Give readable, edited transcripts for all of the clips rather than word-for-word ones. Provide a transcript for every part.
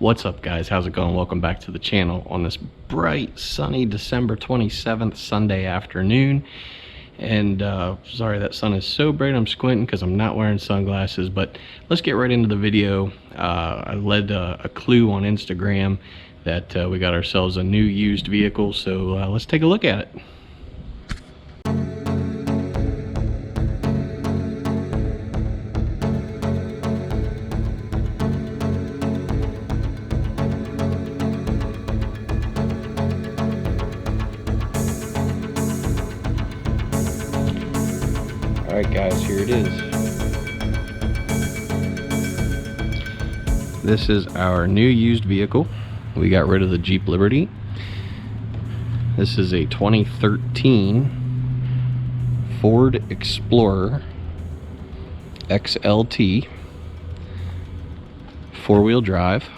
What's up, guys? How's it going? Welcome back to the channel on this bright sunny December 27th Sunday afternoon. And sorry that sun is so bright I'm squinting because I'm not wearing sunglasses, but let's get right into the video. I led a clue on Instagram that we got ourselves a new used vehicle, so let's take a look at it. Alright guys, here it is. This is our new used vehicle. We got rid of the Jeep Liberty. This is a 2013 Ford Explorer XLT, four-wheel drive.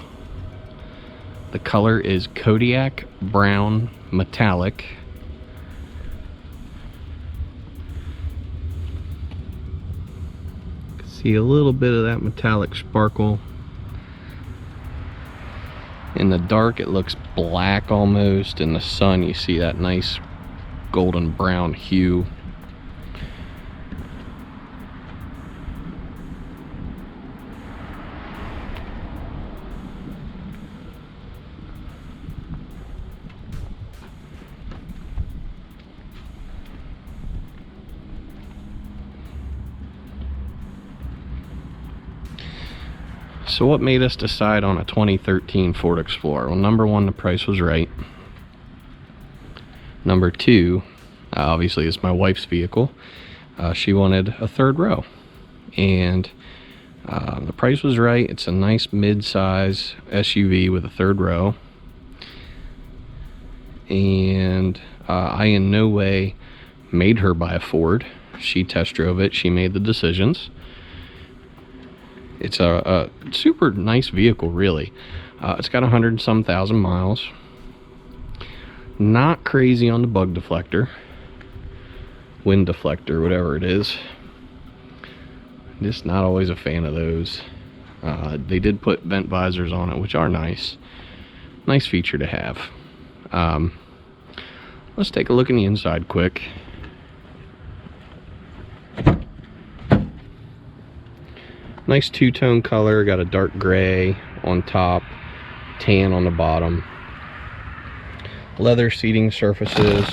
The color is Kodiak Brown Metallic. See a little bit of that metallic sparkle. In the dark it looks black almost. In the sun you see that nice golden brown hue. So what made us decide on a 2013 Ford Explorer? Well, number one, the price was right. Number two, obviously it's my wife's vehicle. She wanted a third row. And the price was right. It's a nice mid-size SUV with a third row. And I in no way made her buy a Ford. She test drove it. She made the decisions. It's a super nice vehicle, really. It's got 100 and some thousand miles. Not crazy on the bug deflector, wind deflector, whatever it is. Just not always a fan of those. They did put vent visors on it, which are nice. Nice feature to have. Let's take a look in the inside quick. Nice two-tone color, got a dark gray on top, tan on the bottom. Leather seating surfaces.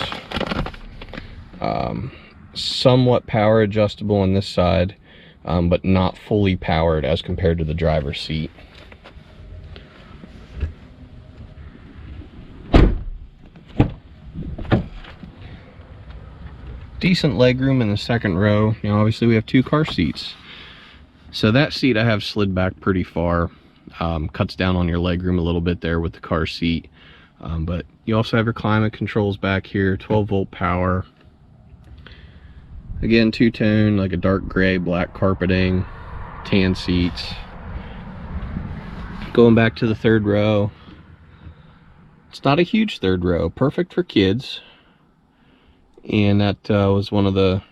Somewhat power adjustable on this side, but not fully powered as compared to the driver's seat. Decent legroom in the second row. You know, obviously we have two car seats. So that seat I have slid back pretty far. Cuts down on your legroom a little bit there with the car seat. But you also have your climate controls back here, 12-volt power. Again, two-tone, like a dark gray, black carpeting, tan seats. Going back to the third row. It's not a huge third row, perfect for kids. And that was one of the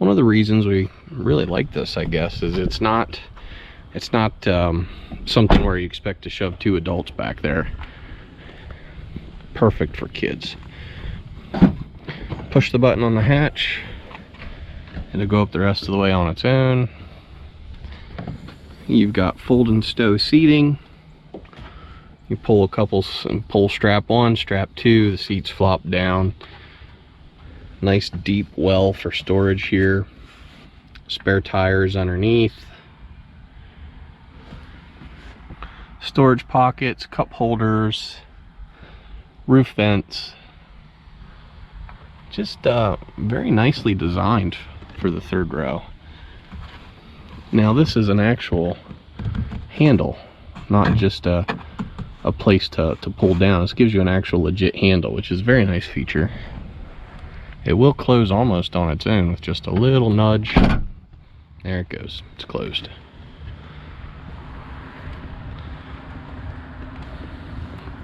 reasons we really like this, I guess, is it's not something where you expect to shove two adults back there. Perfect for kids. Push the button on the hatch, it'll go up the rest of the way on its own. You've got fold and stow seating. You pull a couple and pull strap one, strap two, the seats flop down. Nice deep well for storage here. Spare tires underneath. Storage pockets, cup holders, roof vents. Just very nicely designed for the third row. Now this is an actual handle, not just a place to pull down. This gives you an actual legit handle, which is a very nice feature. It will close almost on its own with just a little nudge. There it goes, it's closed.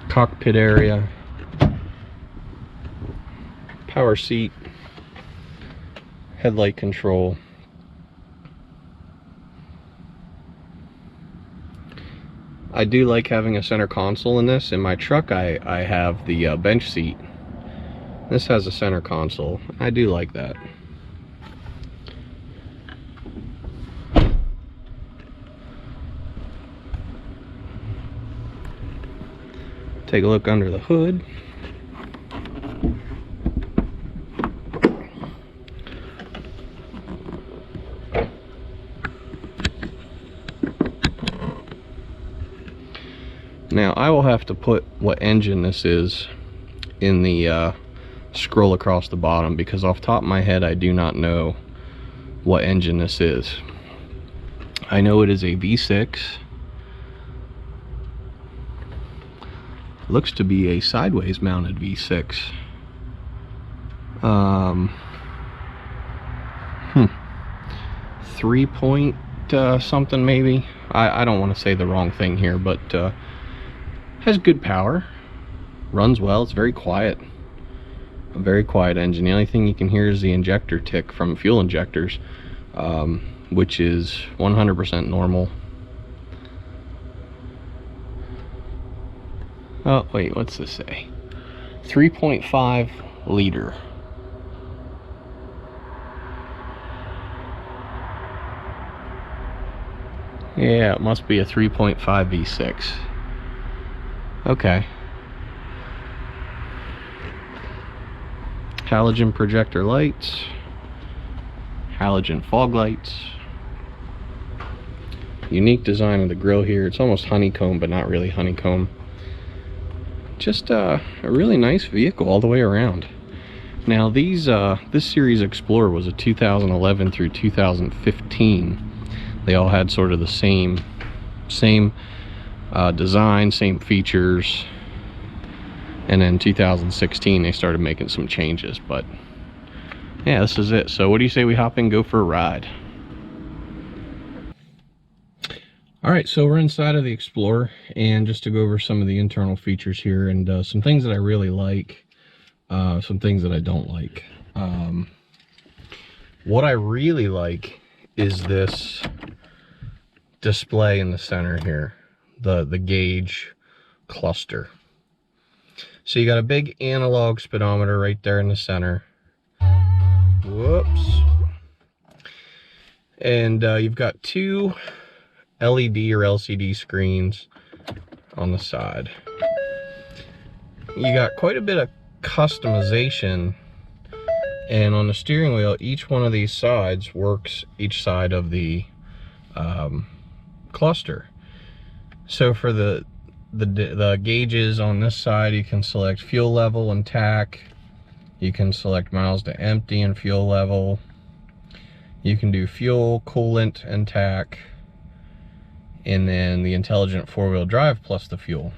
Cockpit area. Power seat. Headlight control. I do like having a center console in this. In my truck, I have the bench seat. This has a center console. I do like that. Take a look under the hood. Now I will have to put what engine this is in the scroll across the bottom, because off the top of my head I do not know what engine this is. I know it is a V6. Looks to be a sideways mounted V6. 3 point something maybe. I don't want to say the wrong thing here, but has good power, runs well. It's very quiet, a very quiet engine. The only thing you can hear is the injector tick from fuel injectors, which is 100% normal. Oh wait, what's this say? 3.5 liter. Yeah, it must be a 3.5 V6. Okay. Halogen projector lights, halogen fog lights. Unique design of the grille here. It's almost honeycomb, but not really honeycomb. Just a really nice vehicle all the way around. Now these this series Explorer was a 2011 through 2015. They all had sort of the same design, same features, and then 2016 they started making some changes. But yeah, this is it. So what do you say we hop in and go for a ride? All right, so we're inside of the Explorer, and just to go over some of the internal features here, and some things that I really like, some things that I don't like. What I really like is this display in the center here, the gauge cluster. So you got a big analog speedometer right there in the center. Whoops. And you've got two LED or LCD screens on the side. You got quite a bit of customization, and on the steering wheel, each one of these sides works each side of the cluster. So for the gauges on this side, you can select fuel level and tach. You can select miles to empty and fuel level. You can do fuel, coolant, and tach, and then the intelligent four-wheel drive plus the fuel.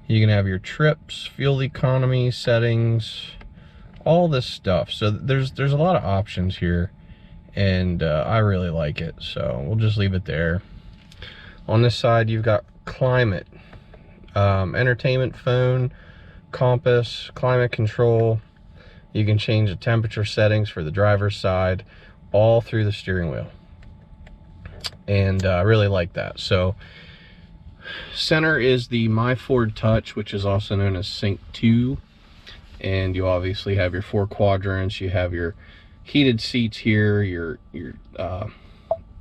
You can have your trips, fuel economy settings, all this stuff. So there's a lot of options here, and I really like it, so we'll just leave it there. On this side, you've got climate, entertainment, phone, compass, climate control. You can change the temperature settings for the driver's side all through the steering wheel, and I really like that. So center is the My Ford Touch, which is also known as Sync 2, and you obviously have your 4 quadrants. You have your heated seats here, your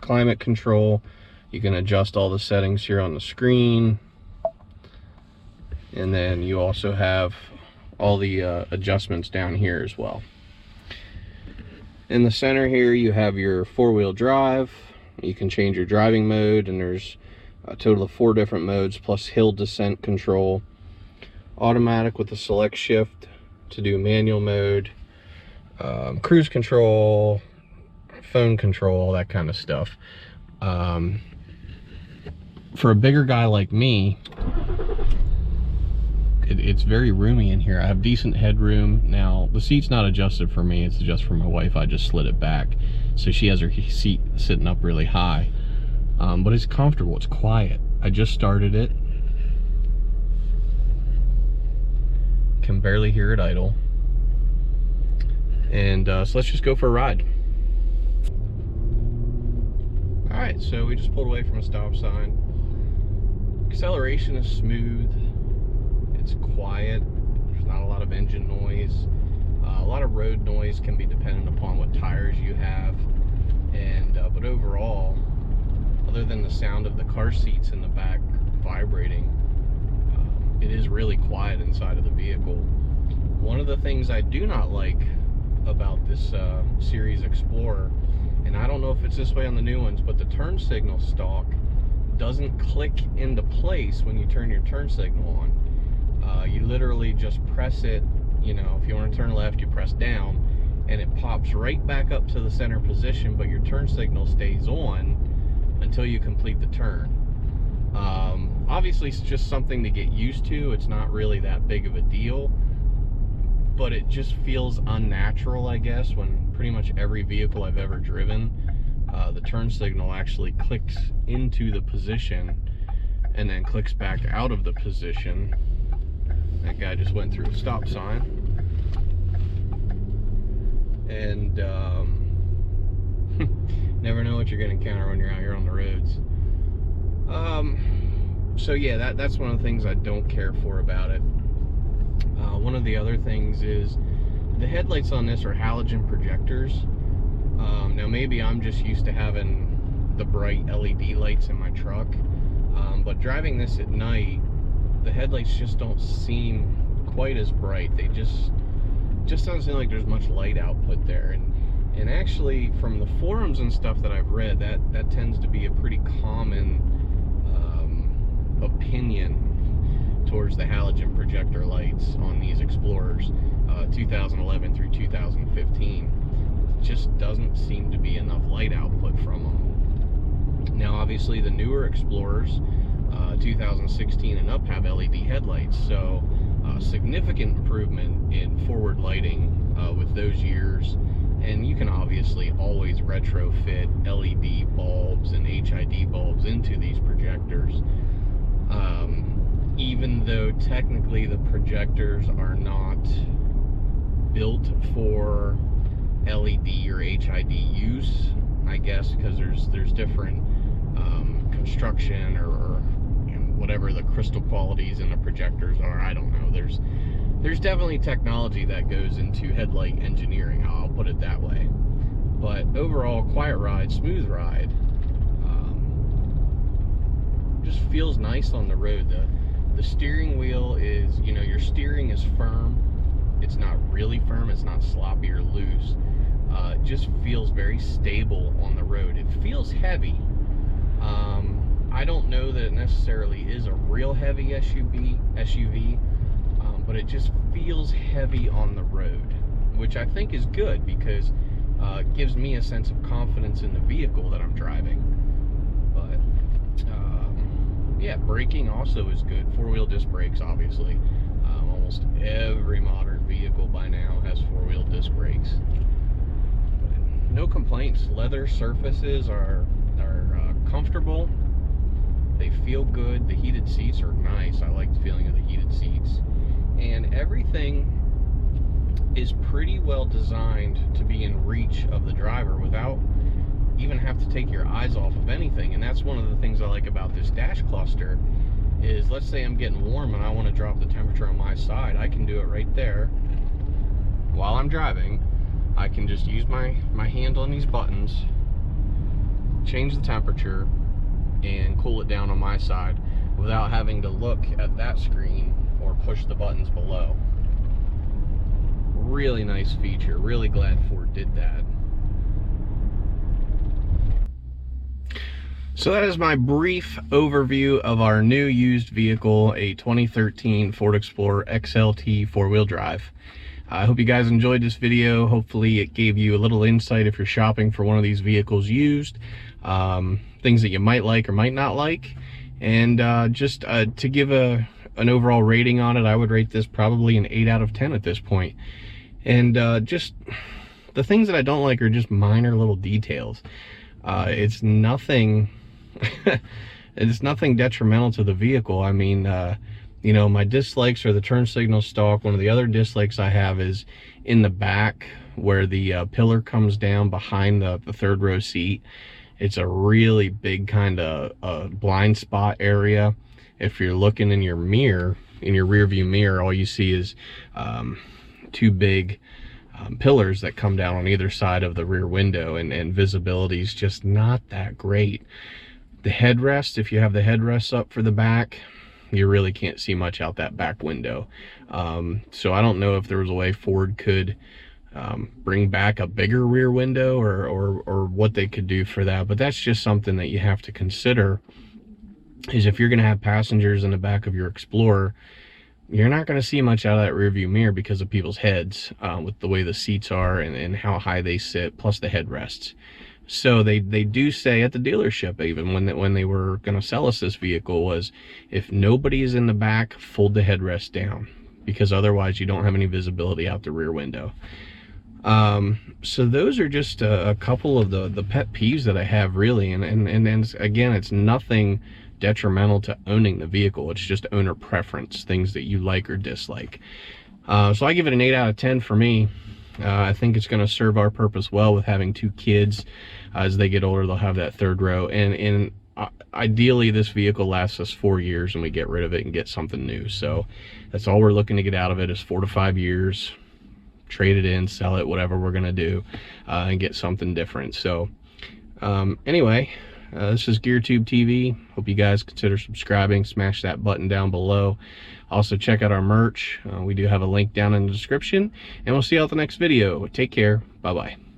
climate control. You can adjust all the settings here on the screen, and then you also have all the adjustments down here as well. In the center here, you have your 4-wheel drive. You can change your driving mode, and there's a total of 4 different modes, plus hill descent control. Automatic with the select shift to do manual mode, cruise control, phone control, all that kind of stuff. For a bigger guy like me, it's very roomy in here. I have decent headroom. Now the seat's not adjusted for me, it's adjusted for my wife. I just slid it back, so she has her seat sitting up really high. But it's comfortable, it's quiet. I just started it, can barely hear it idle, and so let's just go for a ride. All right, so we just pulled away from a stop sign. Acceleration is smooth. It's quiet. There's not a lot of engine noise. A lot of road noise can be dependent upon what tires you have. And but overall, other than the sound of the car seats in the back vibrating, it is really quiet inside of the vehicle. One of the things I do not like about this Series Explorer, and I don't know if it's this way on the new ones, but the turn signal stalk doesn't click into place when you turn your turn signal on. You literally just press it, you know, if you want to turn left, you press down, and it pops right back up to the center position, but your turn signal stays on until you complete the turn. Obviously, it's just something to get used to. It's not really that big of a deal, but it just feels unnatural, I guess, when pretty much every vehicle I've ever driven, the turn signal actually clicks into the position and then clicks back out of the position. That guy just went through a stop sign. And never know what you're going to encounter when you're out here on the roads. So yeah, that's one of the things I don't care for about it. One of the other things is the headlights on this are halogen projectors. Now maybe I'm just used to having the bright LED lights in my truck, but driving this at night, the headlights just don't seem quite as bright. They just doesn't seem like there's much light output there. And actually, from the forums and stuff that I've read, that tends to be a pretty common opinion towards the halogen projector lights on these Explorers, 2011 through 2015. Just doesn't seem to be enough light output from them. Now, obviously, the newer Explorers, 2016 and up, have LED headlights, so significant improvement in forward lighting with those years. And you can obviously always retrofit LED bulbs and HID bulbs into these projectors. Even though technically the projectors are not built for LED or HID use, I guess, because there's different construction or you know, whatever the crystal qualities in the projectors are. I don't know. There's definitely technology that goes into headlight engineering, I'll put it that way. But overall, quiet ride, smooth ride. Just feels nice on the road. The steering wheel is, you know, your steering is firm. It's not really firm, it's not sloppy or loose. It just feels very stable on the road. It feels heavy. I don't know that it necessarily is a real heavy SUV, but it just feels heavy on the road, which I think is good because it gives me a sense of confidence in the vehicle that I'm driving. But yeah, braking also is good. Four-wheel disc brakes, obviously. Almost every modern vehicle by now has four-wheel disc brakes. But no complaints. Leather surfaces are comfortable. They feel good. The heated seats are nice. I like the feeling of the heated seats. And everything is pretty well designed to be in reach of the driver without even have to take your eyes off of anything. And that's one of the things I like about this dash cluster is, let's say I'm getting warm and I want to drop the temperature on my side. I can do it right there while I'm driving. I can just use my hand on these buttons, change the temperature, and cool it down on my side without having to look at that screen or push the buttons below. Really nice feature. Really glad Ford did that. So that is my brief overview of our new used vehicle, a 2013 Ford Explorer XLT four-wheel drive. I hope you guys enjoyed this video. Hopefully it gave you a little insight if you're shopping for one of these vehicles used, things that you might like or might not like. And just to give an overall rating on it, I would rate this probably an 8 out of 10 at this point. And just the things that I don't like are just minor little details. It's nothing it's nothing detrimental to the vehicle. I mean, you know, my dislikes are the turn signal stalk. One of the other dislikes I have is in the back where the pillar comes down behind the third row seat. It's a really big kind of blind spot area. if you're looking in your mirror, in your rear view mirror, all you see is two big pillars that come down on either side of the rear window, and visibility is just not that great. The headrest, if you have the headrests up for the back, you really can't see much out that back window. So I don't know if there was a way Ford could bring back a bigger rear window, or what they could do for that, but that's just something that you have to consider, is if you're going to have passengers in the back of your Explorer, you're not going to see much out of that rear view mirror because of people's heads, with the way the seats are and how high they sit, plus the headrests. So they do say at the dealership, even when they were going to sell us this vehicle, was if nobody is in the back, fold the headrest down, because otherwise you don't have any visibility out the rear window. So those are just a couple of the pet peeves that I have, really, and again, it's nothing detrimental to owning the vehicle. It's just owner preference, things that you like or dislike. So I give it an 8 out of 10 for me. I think it's going to serve our purpose well with having 2 kids. As they get older, they'll have that third row, and ideally this vehicle lasts us 4 years and we get rid of it and get something new. So that's all we're looking to get out of it, is 4 to 5 years, trade it in, sell it, whatever we're going to do, and get something different. So anyway, this is GearTube TV. Hope you guys consider subscribing, smash that button down below. Also check out our merch. We do have a link down in the description, and we'll see you at the next video. Take care. Bye bye.